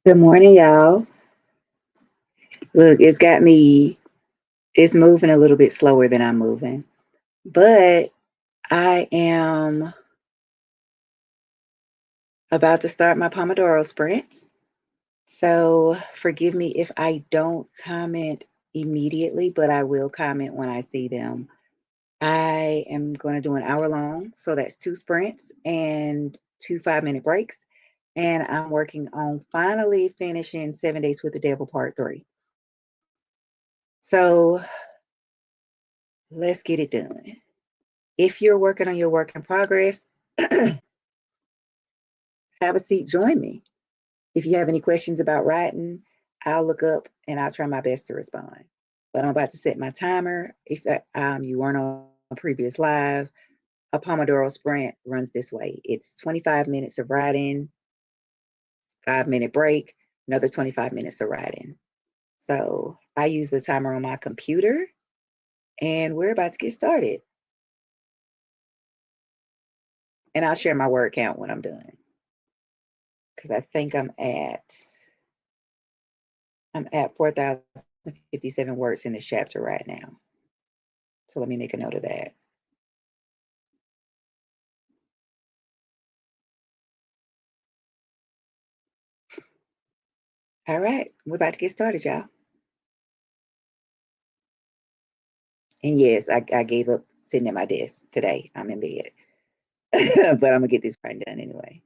Good morning, y'all. Look, it's moving a little bit slower than I'm moving, but I am about to start my Pomodoro sprints. So forgive me if I don't comment immediately, but I will comment when I see them. I am going to do an hour long. So that's two sprints and two 5-minute breaks. And I'm working on finally finishing 7 Days with the Devil Part 3. So let's get it done. If you're working on your work in progress, have a seat, join me. If you have any questions about writing, I'll look up and I'll try my best to respond. But I'm about to set my timer. If you weren't on a previous live, a Pomodoro sprint runs this way. It's 25 minutes of writing, 5-minute break, another 25 minutes of writing. So I use the timer on my computer and we're about to get started. And I'll share my word count when I'm done. Because I think I'm at 4,057 words in this chapter right now. So let me make a note of that. All right, we're about to get started, y'all. And yes, I gave up sitting at my desk today. I'm in bed, but I'm gonna get this part done anyway.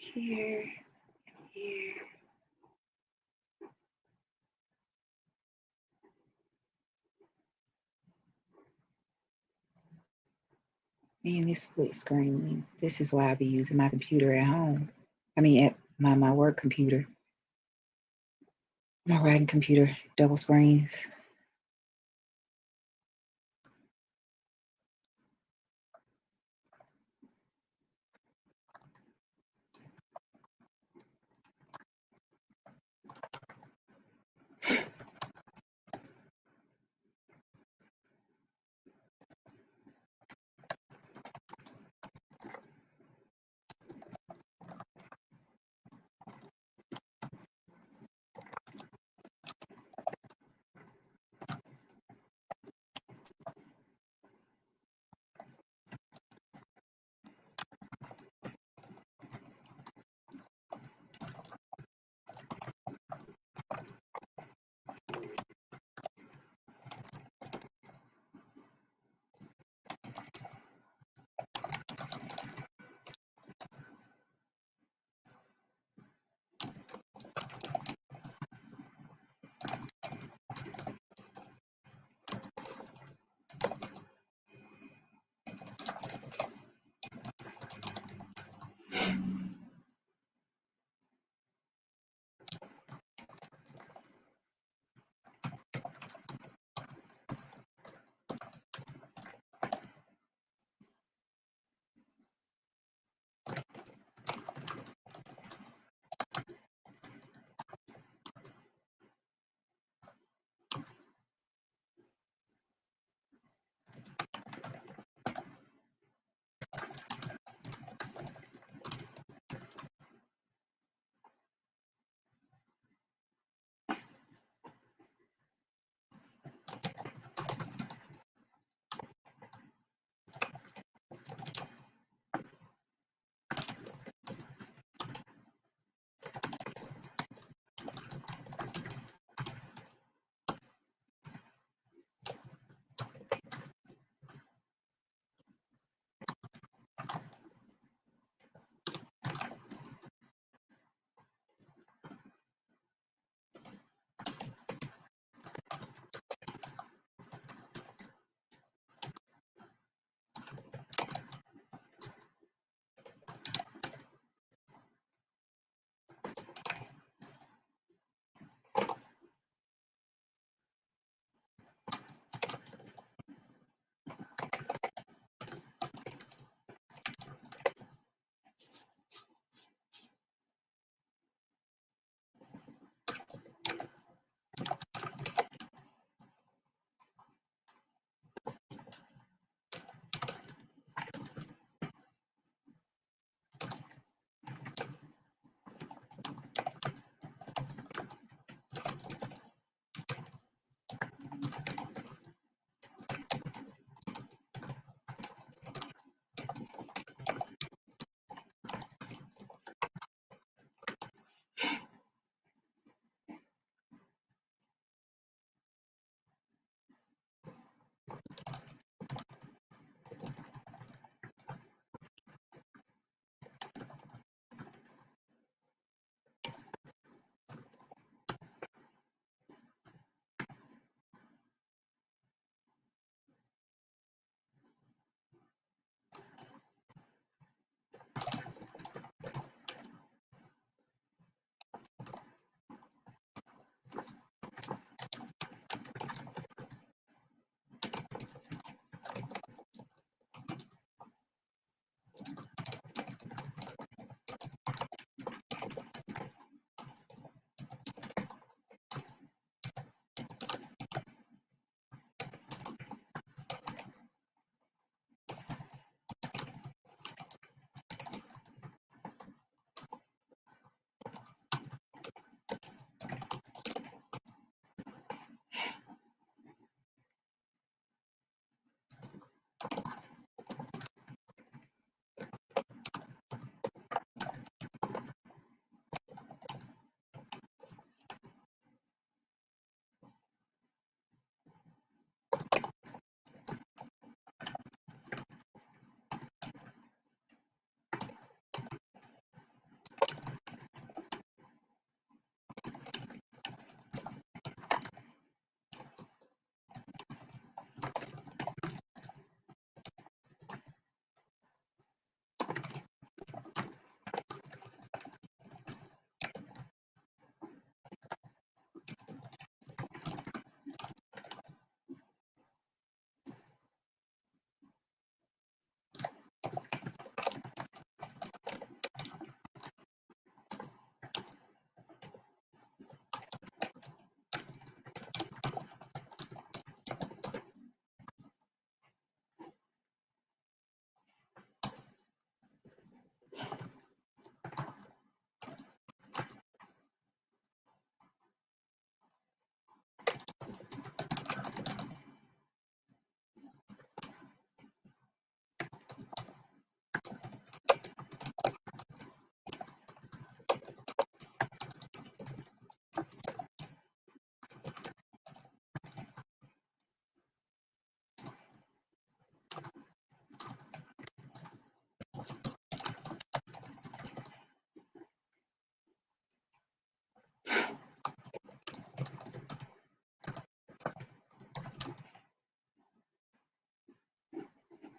Here, here. Man, this split screen. This is why I be using my computer at home. I mean, at my work computer, my writing computer, double screens.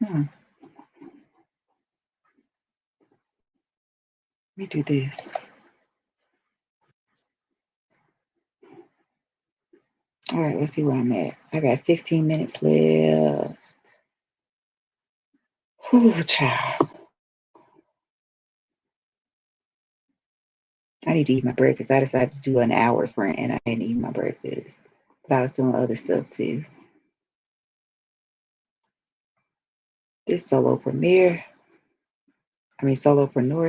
Let me do this. All right, let's see where I'm at. I got 16 minutes left. Whew, child. I need to eat my breakfast. I decided to do an hour sprint and I didn't eat my breakfast. But I was doing other stuff too. This solopreneur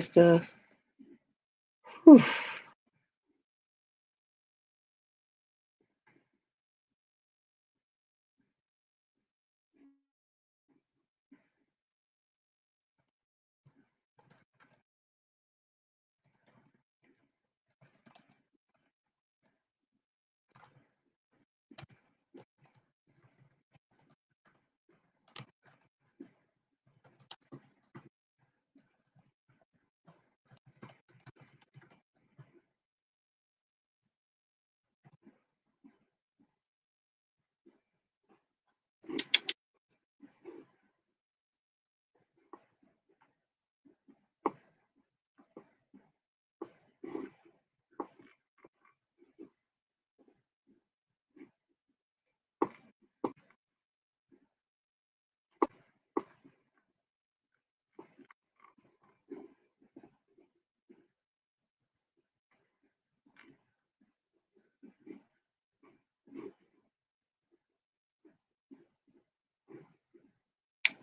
stuff. Whew.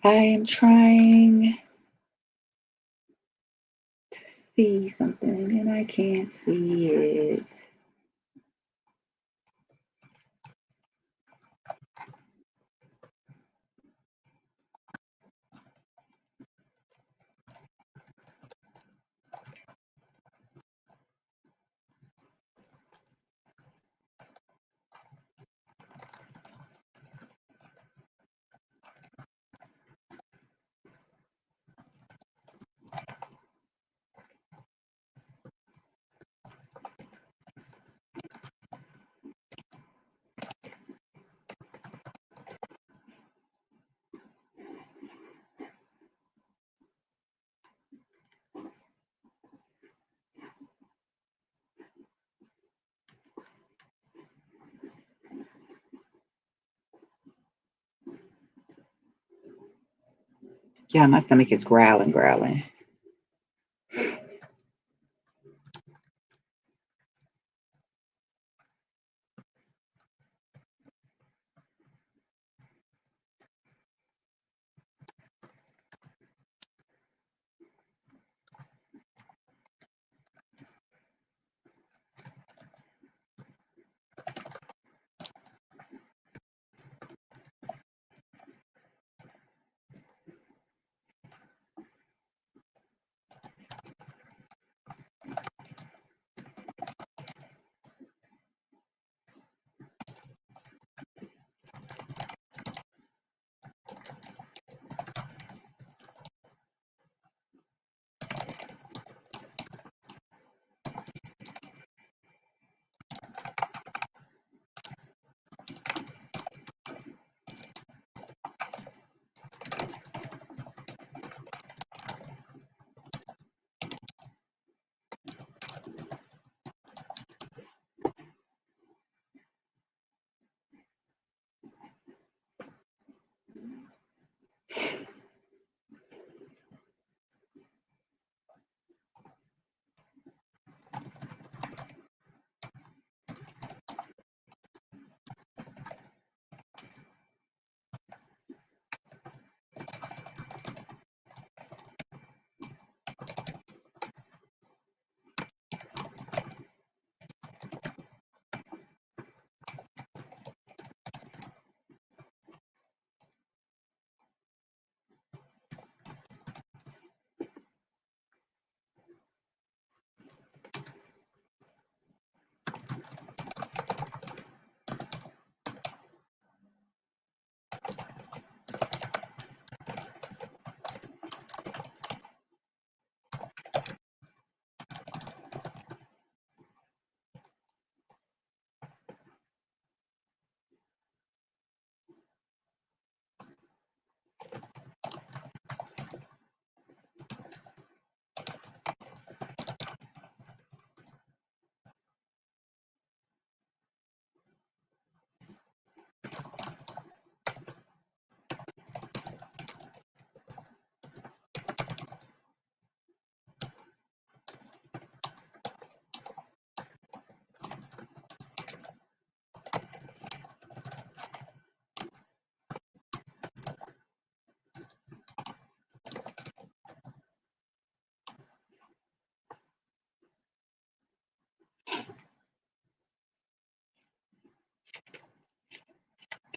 I am trying to see something and I can't see it. Yeah, my stomach is growling.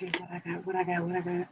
Okay, what I got.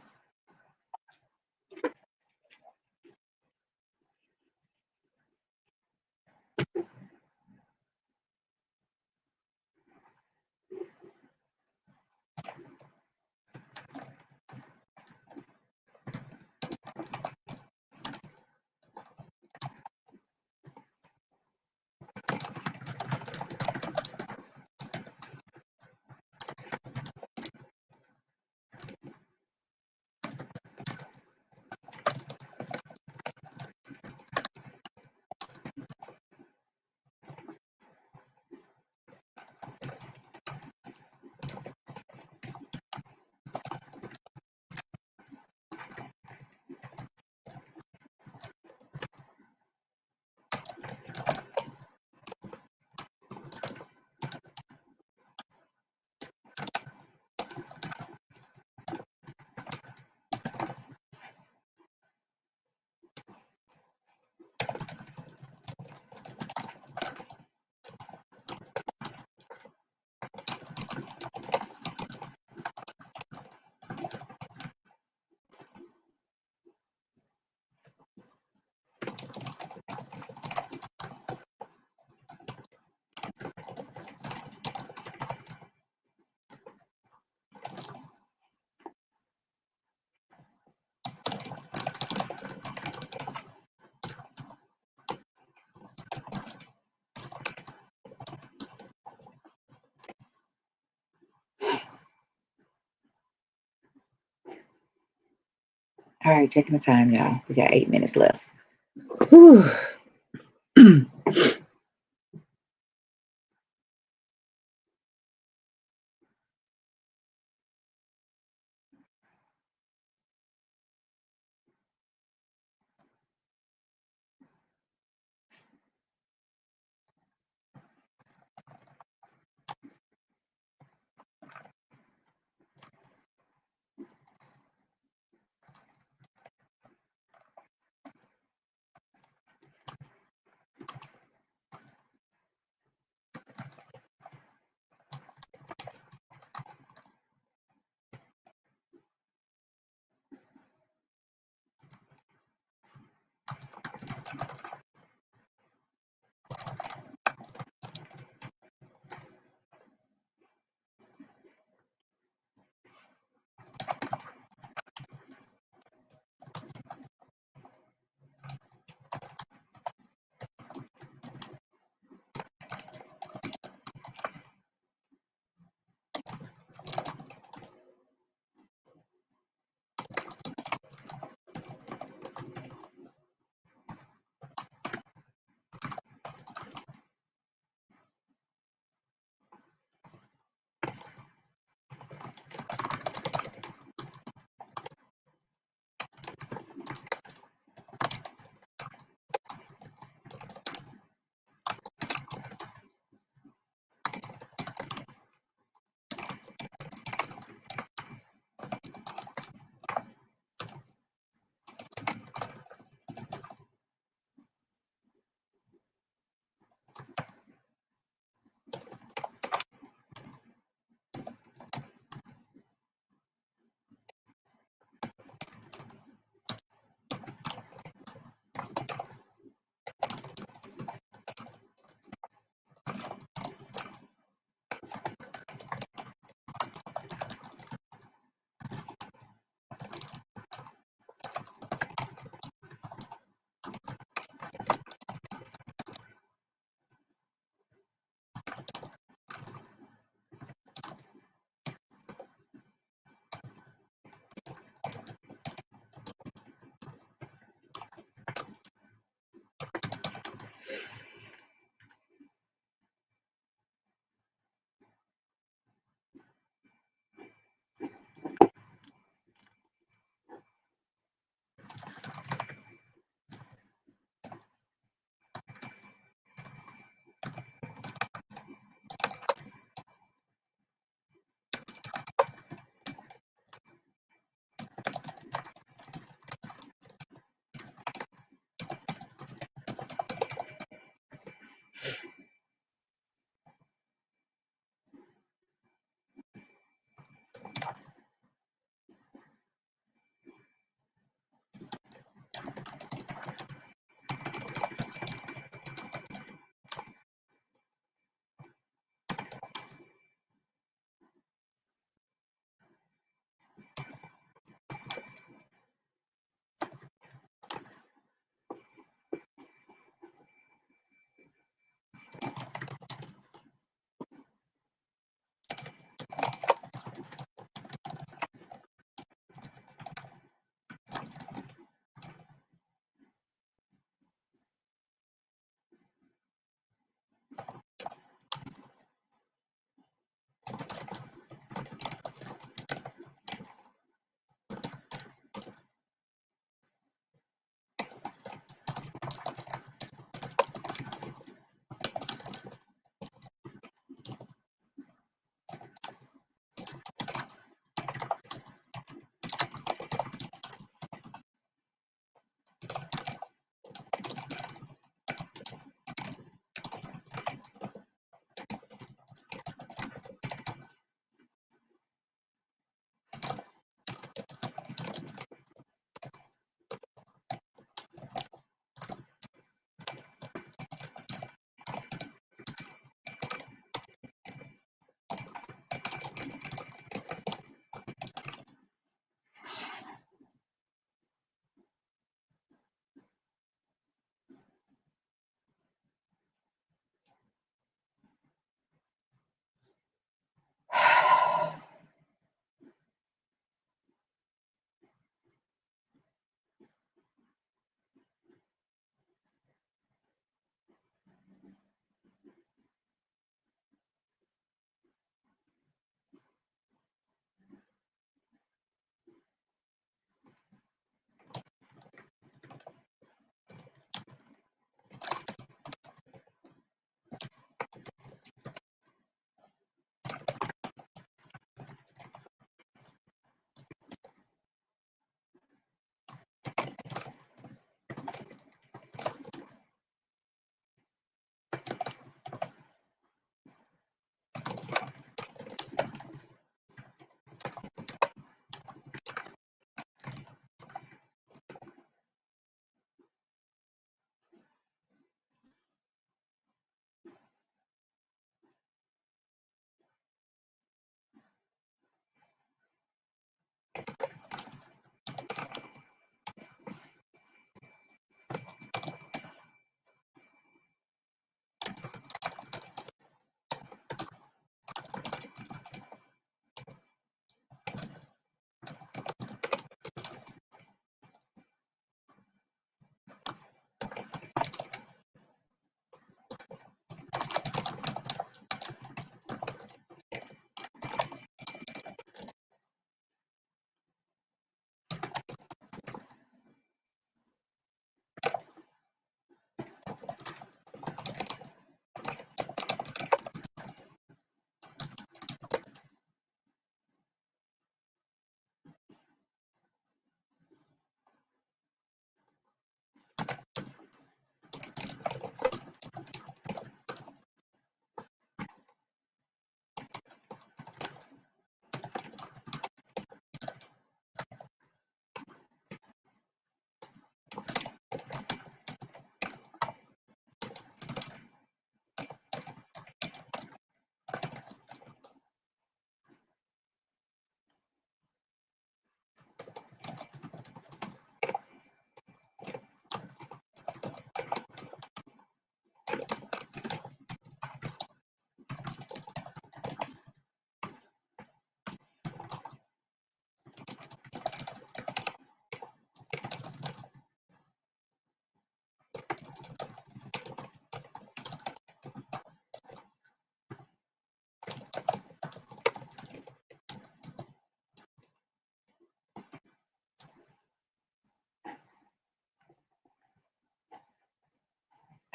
All right, checking the time, y'all. We got 8 minutes left. Whew.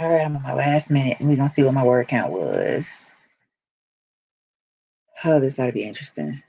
All right, I'm on my last minute, and we're gonna see what my word count was. Oh, this ought to be interesting.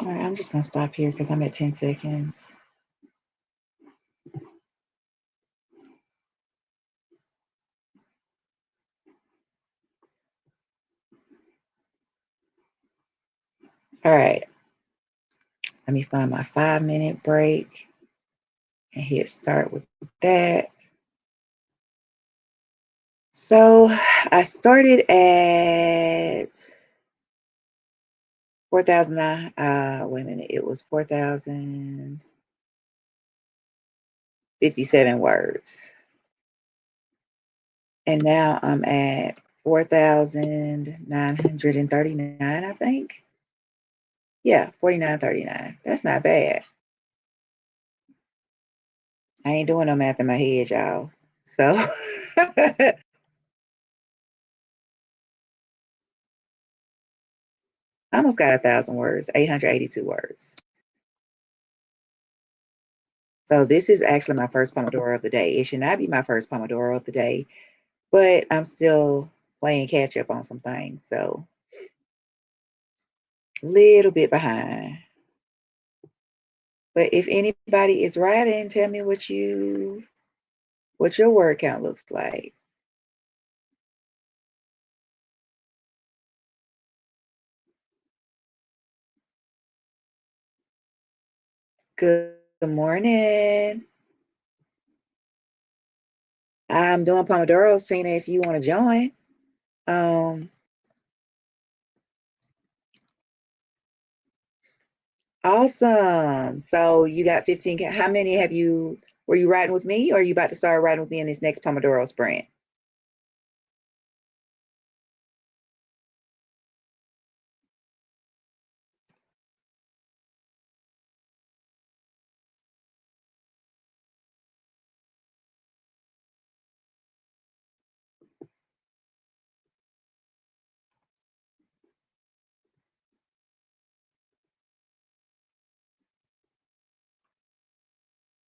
All right, I'm just gonna stop here because I'm at 10 seconds. All right, let me find my 5-minute break and hit start with that. So I started at 4,000. Wait a minute, it was 4,057 words. And now I'm at 4,939, I think. Yeah, 49.39. That's not bad. I ain't doing no math in my head, y'all. So I almost got 1,000 words, 882 words. So this is actually my first Pomodoro of the day. It should not be my first Pomodoro of the day, but I'm still playing catch up on some things. So a little bit behind. But if anybody is writing, tell me what your word count looks like. Good morning. I'm doing Pomodoros, Tina, if you want to join. Awesome. So you got 15. How many were you riding with me, or are you about to start riding with me in this next Pomodoro sprint?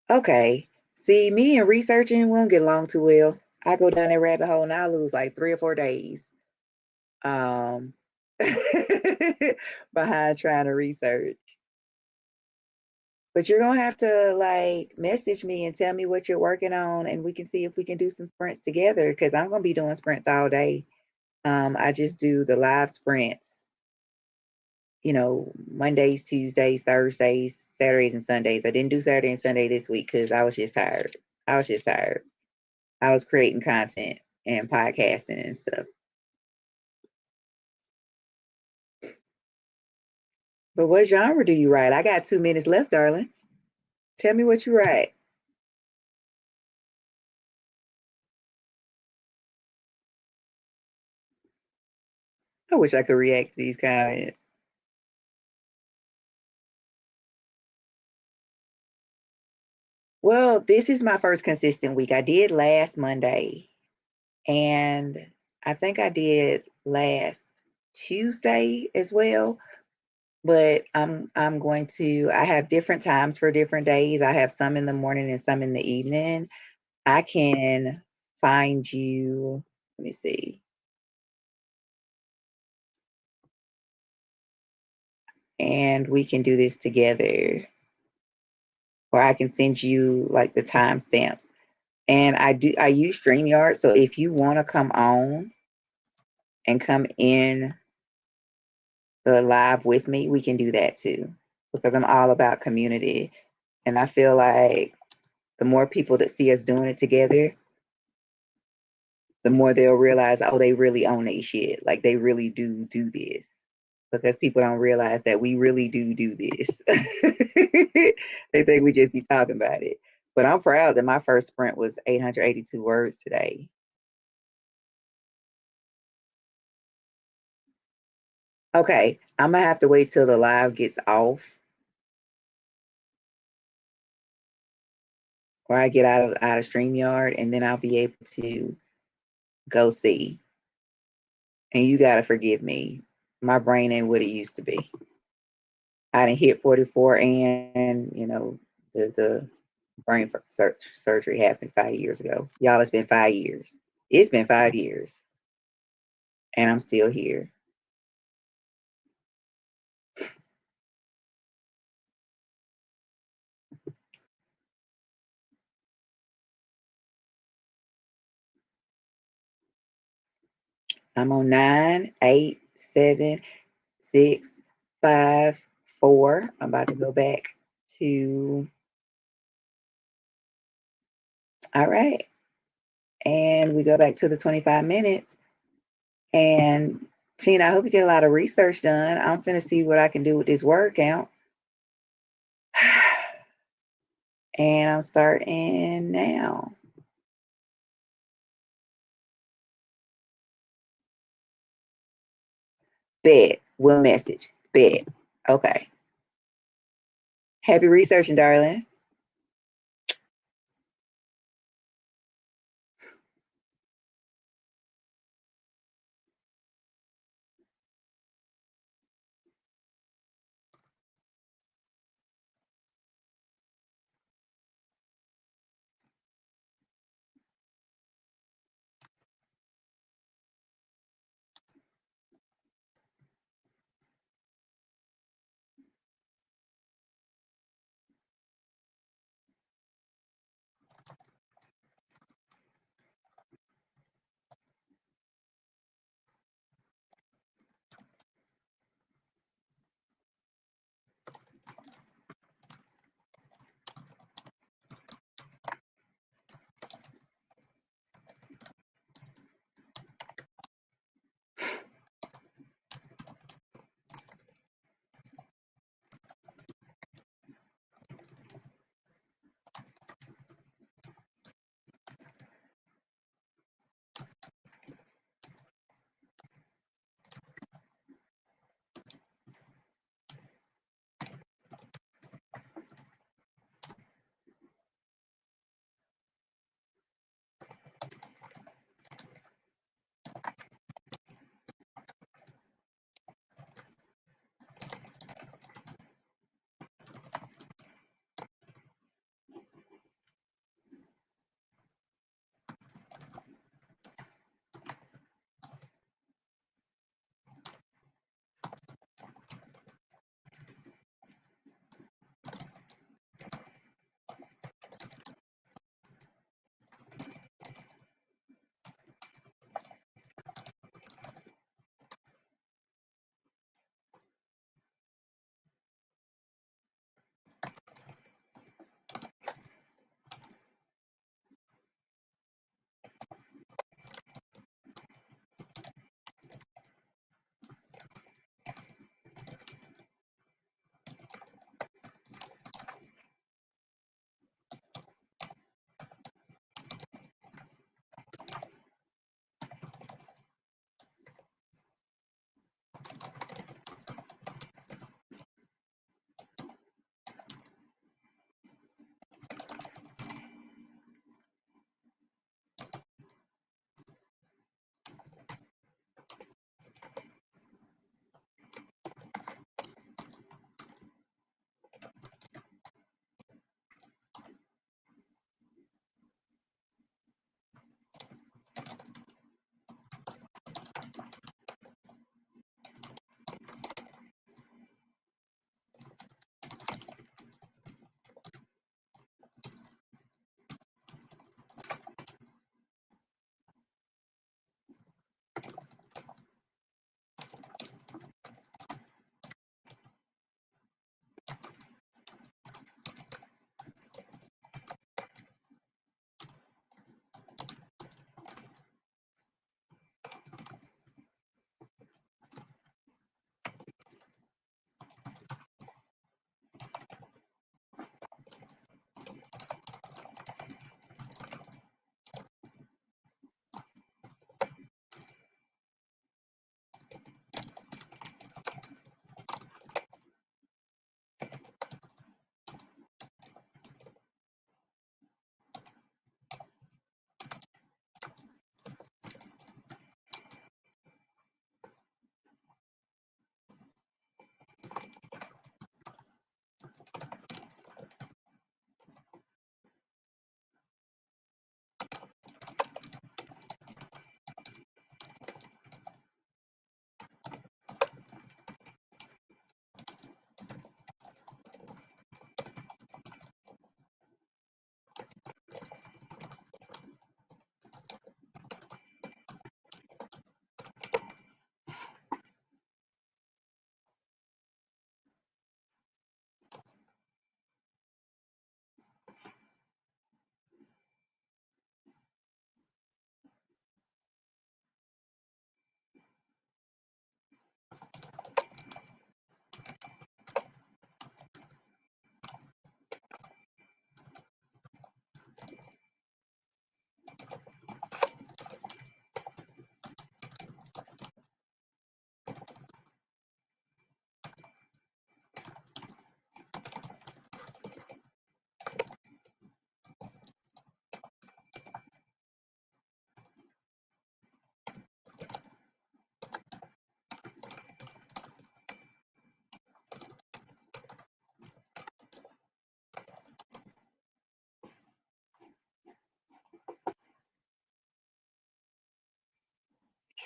Okay. See, me and researching won't get along too well. I go down that rabbit hole and I lose like 3 or 4 days. Um behind trying to research. But you're gonna have to like message me and tell me what you're working on, and we can see if we can do some sprints together because I'm gonna be doing sprints all day. I just do the live sprints, Mondays, Tuesdays, Thursdays, Saturdays, and Sundays. I didn't do Saturday and Sunday this week because I was just tired. I was just tired. I was creating content and podcasting and stuff. But what genre do you write? I got 2 minutes left, darling. Tell me what you write. I wish I could react to these comments. Well, this is my first consistent week. I did last Monday, and I think I did last Tuesday as well. But I'm going to I have different times for different days. I have some in the morning and some in the evening. I can find you, let me see. And we can do this together. Or I can send you like the timestamps. And I use StreamYard. So if you want to come on and come in the live with me, we can do that too. Because I'm all about community. And I feel like the more people that see us doing it together, the more they'll realize, oh, they really own their shit. Like they really do this. because people don't realize that we really do this. They think we just be talking about it. But I'm proud that my first sprint was 882 words today. Okay, I'm gonna have to wait till the live gets off, or I get out of StreamYard, and then I'll be able to go see. And you gotta forgive me. My brain ain't what it used to be. I didn't hit 44, and the brain surgery happened 5 years ago. Y'all, it's been 5 years. It's been 5 years, and I'm still here. I'm on 9, 8, 7, 6, 5, 4. I'm about to go back to, all right. And we go back to the 25 minutes. And Tina, I hope you get a lot of research done. I'm finna see what I can do with this word count. And I'm starting now. Bet. Will message. Bet. Okay. Happy researching, darling.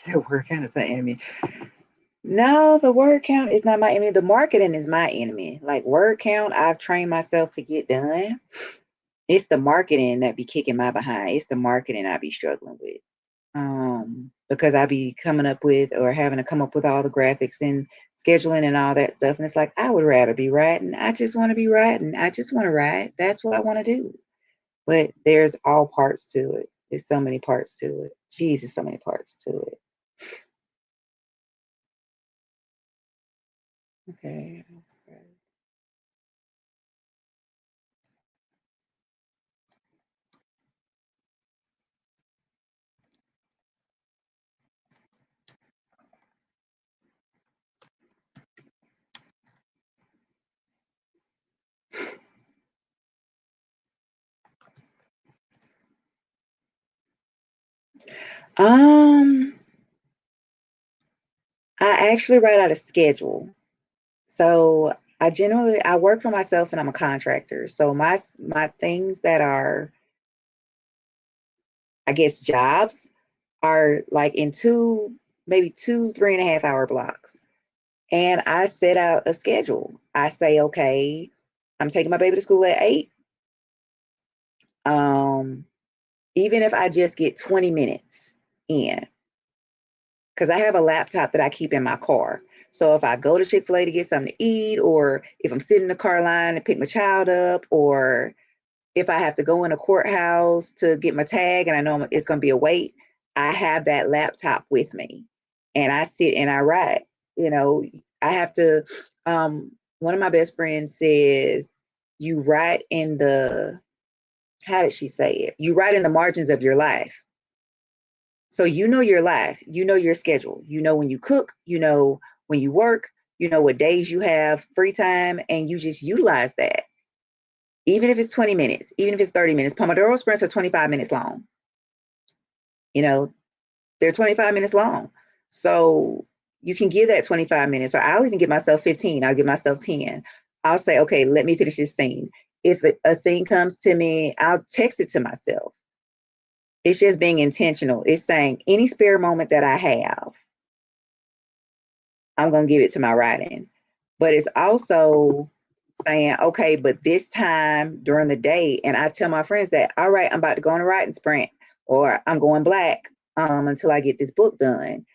The word count is my enemy. No, the word count is not my enemy. The marketing is my enemy. Like word count, I've trained myself to get done. It's the marketing that be kicking my behind. It's the marketing I be struggling with. Because I be coming up with or having to come up with all the graphics and scheduling and all that stuff. And it's like, I would rather be writing. I just want to be writing. I just want to write. That's what I want to do. But there's all parts to it. There's so many parts to it. Jesus, so many parts to it. Okay. Um, I actually write out a schedule. So I work for myself and I'm a contractor. So my things that are, I guess, jobs are like in maybe 3.5 hour blocks. And I set out a schedule. I say, okay, I'm taking my baby to school at 8. Um, Even if I just get 20 minutes in, because I have a laptop that I keep in my car. So if I go to Chick-fil-A to get something to eat, or if I'm sitting in the car line to pick my child up, or if I have to go in a courthouse to get my tag and I know it's going to be a wait, I have that laptop with me and I sit and I write. You know, I have to, one of my best friends says, you write in how did she say it? You write in the margins of your life. So you know your life, you know your schedule, you know when you cook, you know when you work, you know what days you have free time, and you just utilize that. Even if it's 20 minutes, even if it's 30 minutes, Pomodoro sprints are 25 minutes long. You know, they're 25 minutes long. So you can give that 25 minutes, or I'll even give myself 15. I'll give myself 10. I'll say, okay, let me finish this scene. If a scene comes to me, I'll text it to myself. It's just being intentional. It's saying any spare moment that I have, I'm going to give it to my writing. But it's also saying, okay, but this time during the day, and I tell my friends that, all right, I'm about to go on a writing sprint, or I'm going black until I get this book done.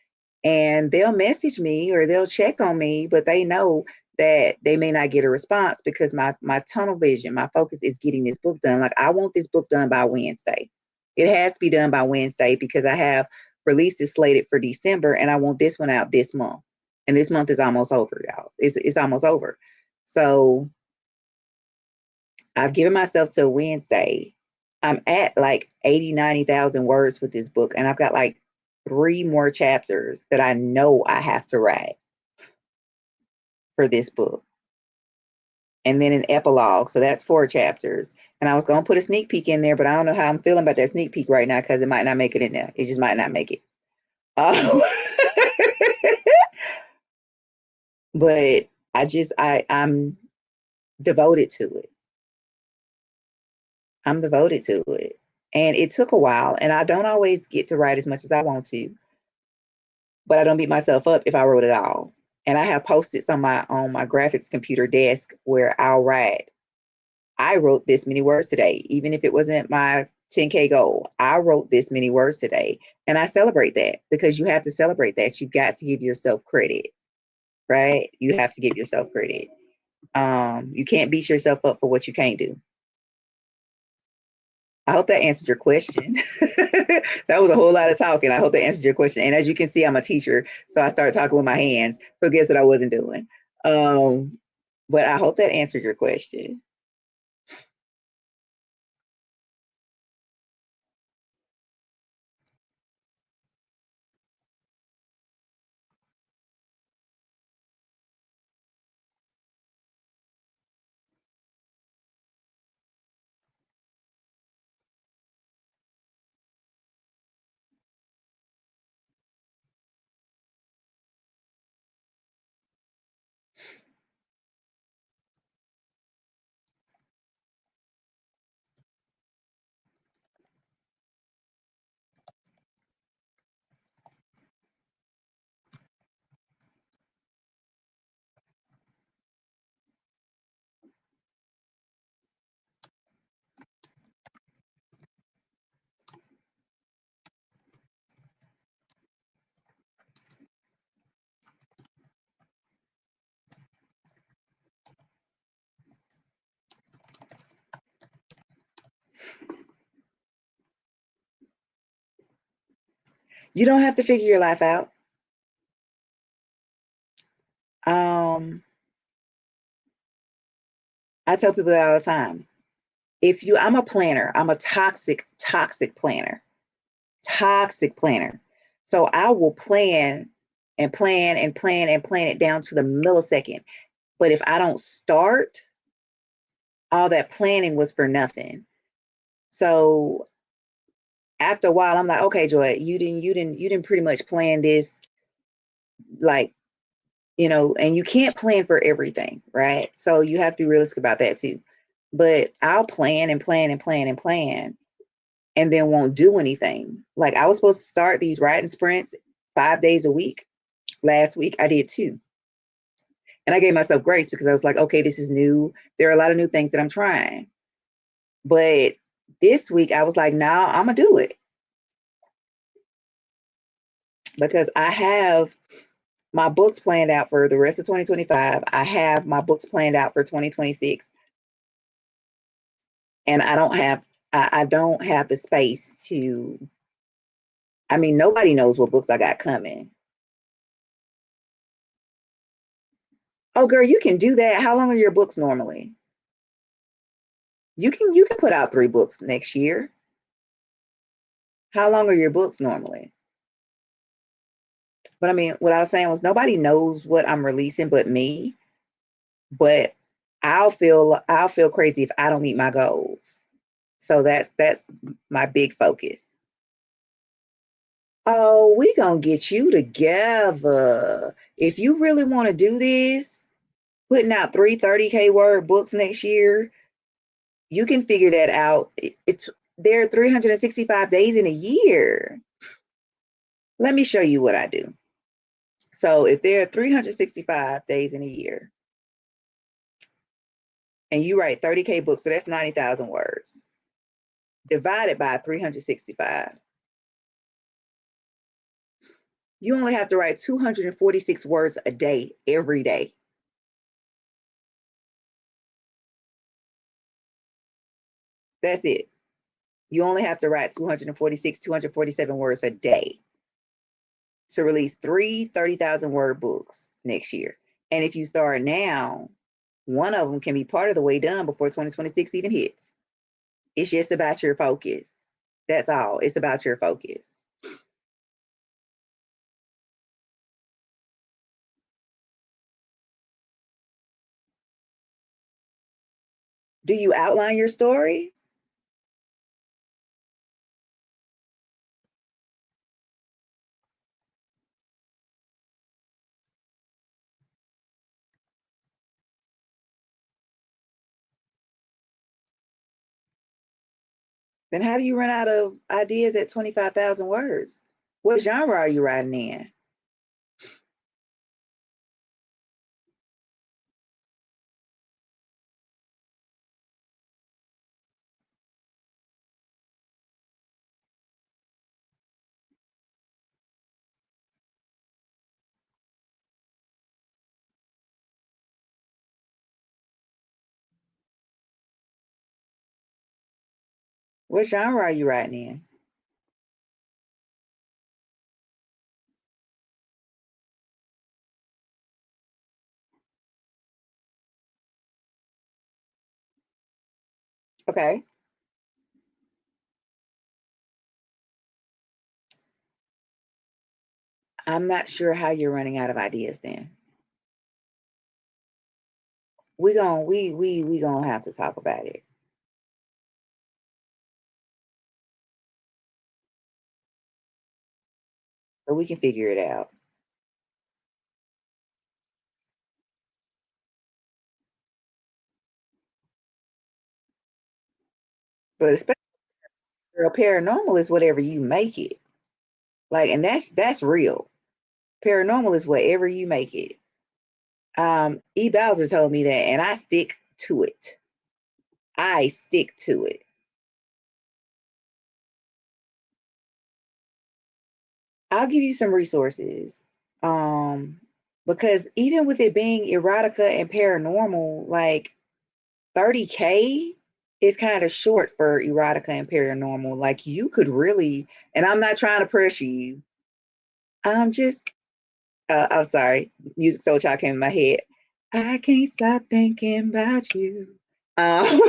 And they'll message me or they'll check on me, but they know that they may not get a response because my tunnel vision, my focus is getting this book done. Like I want this book done by Wednesday. It has to be done by Wednesday because I have releases slated for December and I want this one out this month. And this month is almost over, y'all. It's almost over. So I've given myself till Wednesday. I'm at like 80, 90,000 words with this book, and I've got like 3 more chapters that I know I have to write for this book. And then an epilogue. So that's 4 chapters. And I was going to put a sneak peek in there, but I don't know how I'm feeling about that sneak peek right now because it might not make it in there. It just might not make it. Uh, but I'm devoted to it. I'm devoted to it. And it took a while. And I don't always get to write as much as I want to, but I don't beat myself up if I wrote it all. And I have post-its on my graphics computer desk where I'll write, I wrote this many words today, even if it wasn't my 10K goal. I wrote this many words today. And I celebrate that because you have to celebrate that. You've got to give yourself credit, right? You have to give yourself credit. You can't beat yourself up for what you can't do. I hope that answered your question. That was a whole lot of talking. I hope that answered your question. And as you can see, I'm a teacher, so I started talking with my hands. So guess what I wasn't doing? But I hope that answered your question. You don't have to figure your life out. I tell people that all the time. I'm a planner. I'm a toxic planner. Toxic planner. So I will plan and plan and plan and plan it down to the millisecond. But if I don't start, all that planning was for nothing. So after a while, I'm like, okay, Joy, you didn't pretty much plan this, like, and you can't plan for everything, right? So you have to be realistic about that too. But I'll plan and plan and plan and plan and then won't do anything. Like I was supposed to start these writing sprints 5 days a week. Last week I did 2. And I gave myself grace because I was like, okay, this is new. There are a lot of new things that I'm trying. But this week I was like, nah, I'm going to do it. Because I have my books planned out for the rest of 2025. I have my books planned out for 2026. And I don't have the space to, I mean, nobody knows what books I got coming. Oh, girl, you can do that. How long are your books normally? You can put out 3 books next year. How long are your books normally? But I mean, what I was saying was nobody knows what I'm releasing but me. But I'll feel crazy if I don't meet my goals. So that's my big focus. Oh, we gonna get you together. If you really want to do this, putting out 3 30K word books next year, you can figure that out. There are 365 days in a year. Let me show you what I do. So if there are 365 days in a year and you write 30K books, so that's 90,000 words, divided by 365. You only have to write 246 words a day, every day. That's it. You only have to write 246, 247 words a day to release 30,000 word books next year. And if you start now, one of them can be part of the way done before 2026 even hits. It's just about your focus. That's all. It's about your focus. Do you outline your story? Then how do you run out of ideas at 25,000 words? What genre are you writing in? What genre are you writing in? Okay. I'm not sure how you're running out of ideas then. We gonna have to talk about it. But we can figure it out. But especially paranormal is whatever you make it. Like, and that's real. Paranormal is whatever you make it. E. Bowser told me that, and I stick to it. I stick to it. I'll give you some resources. Um, because even with it being erotica and paranormal, like 30K is kind of short for erotica and paranormal. Like you could really, and I'm not trying to pressure you, I'm just, I'm sorry, Music Soul Child came in my head. I can't stop thinking about you. Um,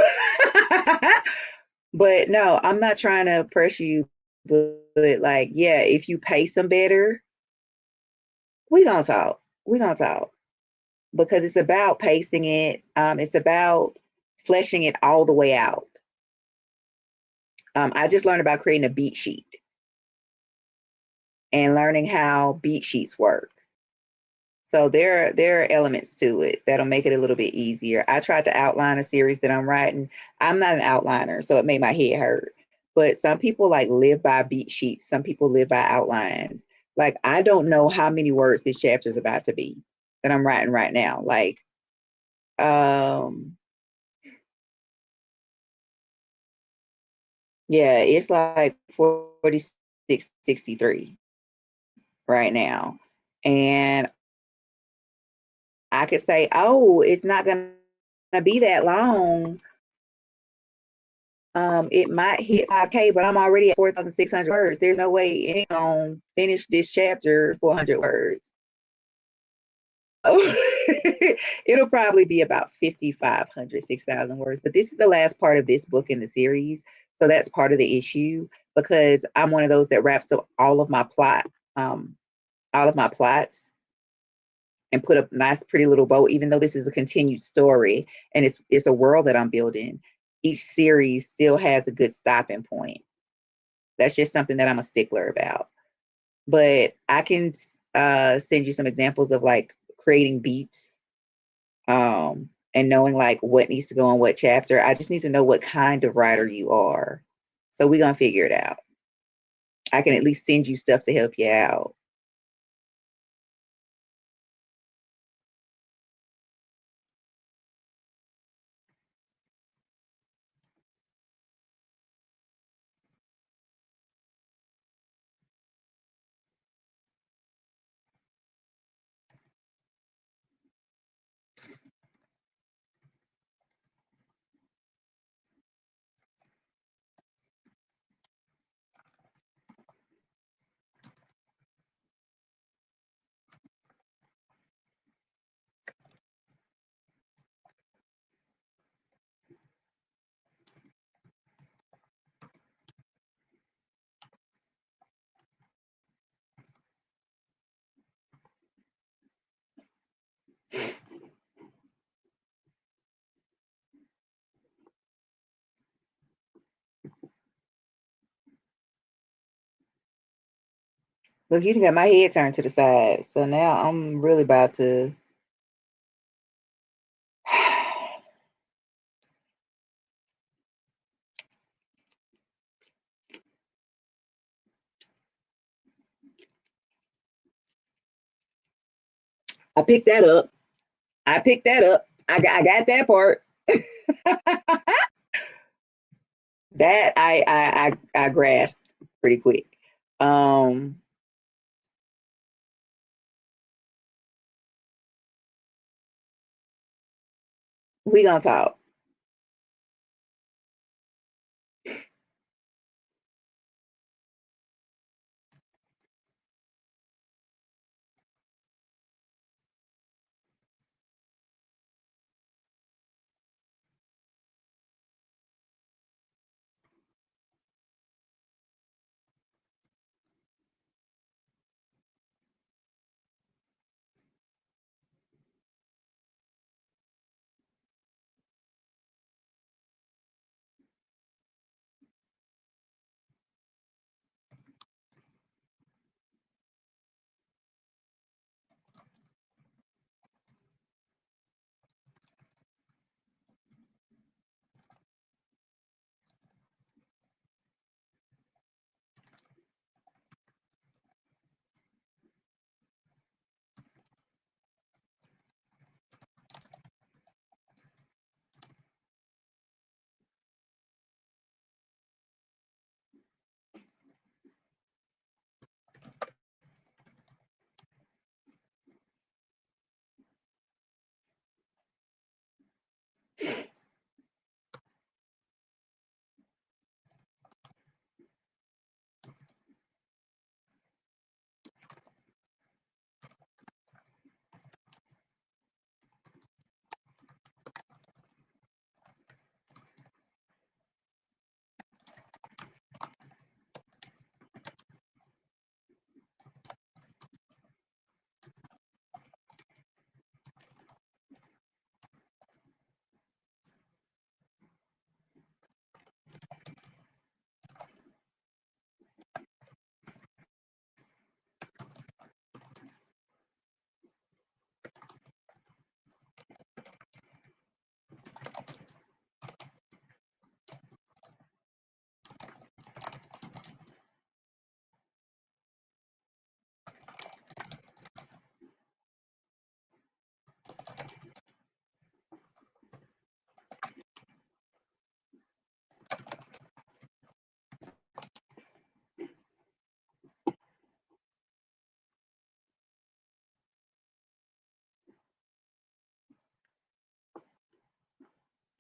but no, I'm not trying to pressure you, but like, yeah, if you pay some better, we gonna talk. We gonna talk because it's about pacing it. It's about fleshing it all the way out. I just learned about creating a beat sheet and learning how beat sheets work. So there are elements to it that'll make it a little bit easier. I tried to outline a series that I'm writing. I'm not an outliner, so it made my head hurt. But some people like live by beat sheets. Some people live by outlines. Like I don't know how many words this chapter is about to be that I'm writing right now. Like um yeah, it's like 4663 right now. And I could say, oh, it's not gonna be that long. It might hit 5K, but I'm already at 4,600 words. There's no way it ain't gonna finish this chapter 400 words. Oh, it'll probably be about 5,500, 6,000 words. But this is the last part of this book in the series. So that's part of the issue because I'm one of those that wraps up um, all of my plots and put a nice, pretty little bow, even though this is a continued story and it's a world that I'm building. Each series still has a good stopping point. That's just something that I'm a stickler about. But I can send you some examples of like creating beats and knowing like what needs to go in what chapter. I just need to know what kind of writer you are. So we're going to figure it out. I can at least send you stuff to help you out. Look, you got my head turned to the side. So now I'm really about to. I picked that up. I picked that up. I got that part. That I grasped pretty quick. Um, we gonna talk.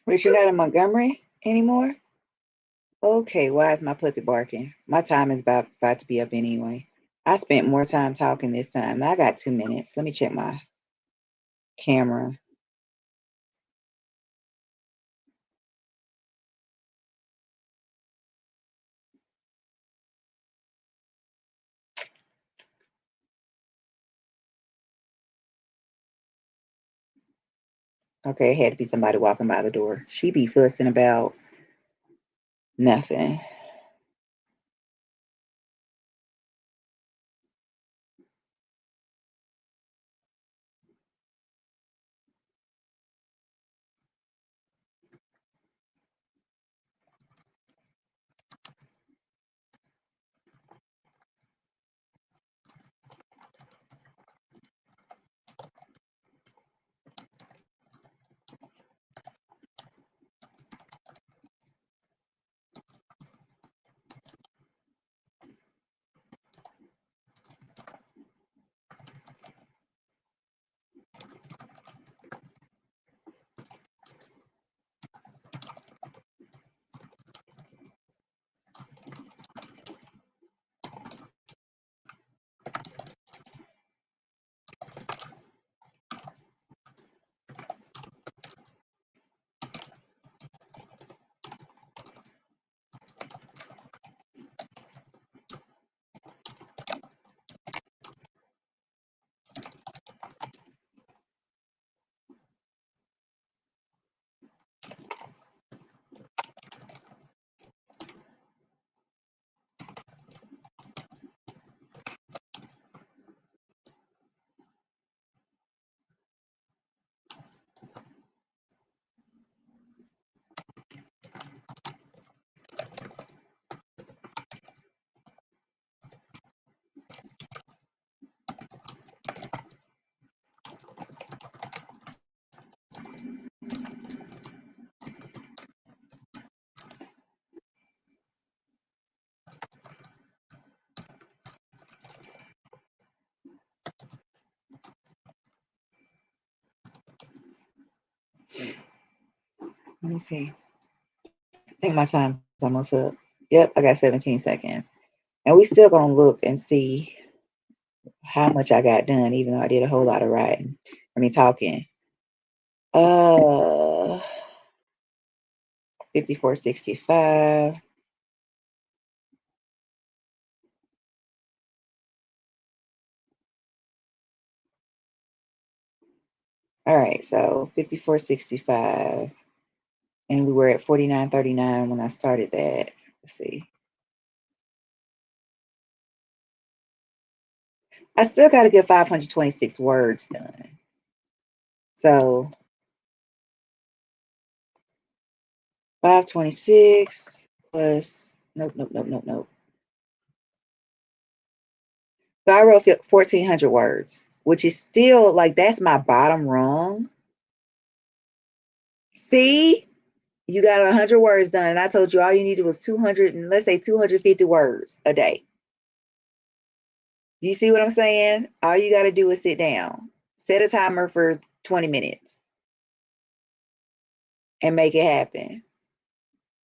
Wait, you're not in Montgomery anymore? Okay, why is my puppy barking? My time is about to be up anyway. I spent more time talking this time. I got 2 minutes. Let me check my camera. Okay, it had to be somebody walking by the door. She be fussing about nothing. Let me see. I think my time's almost up. Yep, I got 17 seconds. And we still gonna look and see how much I got done, even though I did a whole lot of writing. Talking. 5465. All right, so 5465. And we were at 4939 when I started that. Let's see. I still got to get 526 words done. So 526 plus, nope. So I wrote 1,400 words, which is still like, that's my bottom rung. See, you got 100 words done, and I told you all you needed was 200, and let's say 250 words a day. Do you see what I'm saying? All you got to do is sit down, set a timer for 20 minutes, and make it happen.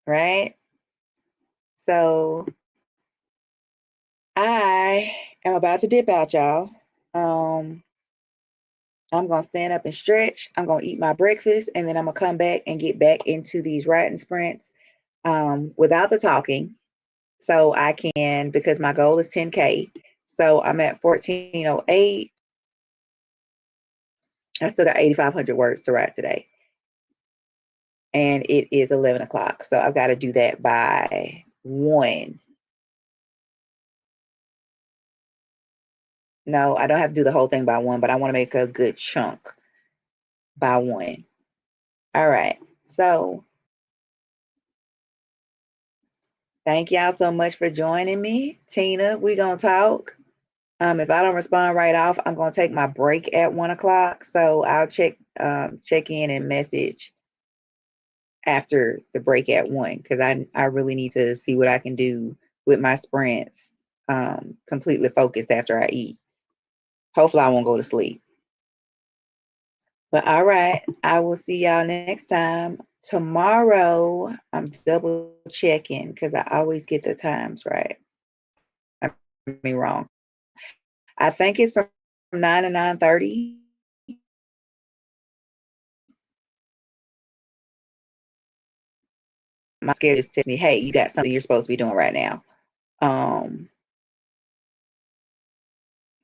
Right? So I am about to dip out, y'all. I'm gonna stand up and stretch. I'm gonna eat my breakfast, and then I'm gonna come back and get back into these writing sprints without the talking, so I can, because my goal is 10K. So I'm at 1408. I still got 8,500 words to write today, and it is 11 o'clock. So I've got to do that by 1. No, I don't have to do the whole thing by 1, but I want to make a good chunk by 1. All right. So thank y'all so much for joining me. Tina, we gonna talk. If I don't respond right off, I'm gonna take my break at 1 o'clock. So I'll check in and message after the break at 1, because I really need to see what I can do with my sprints. Completely focused after I eat. Hopefully I won't go to sleep. But all right, I will see y'all next time. Tomorrow, I'm double checking because I always get the times right. I mean wrong. I think it's from 9 to 9:30. My schedule just tells me, hey, you got something you're supposed to be doing right now. Um,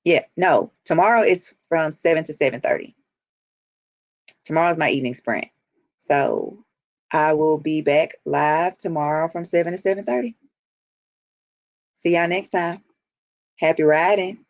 yeah, no, tomorrow is from 7 to 7:30. Tomorrow's my evening sprint. So I will be back live tomorrow from 7 to 7:30. See y'all next time. Happy riding.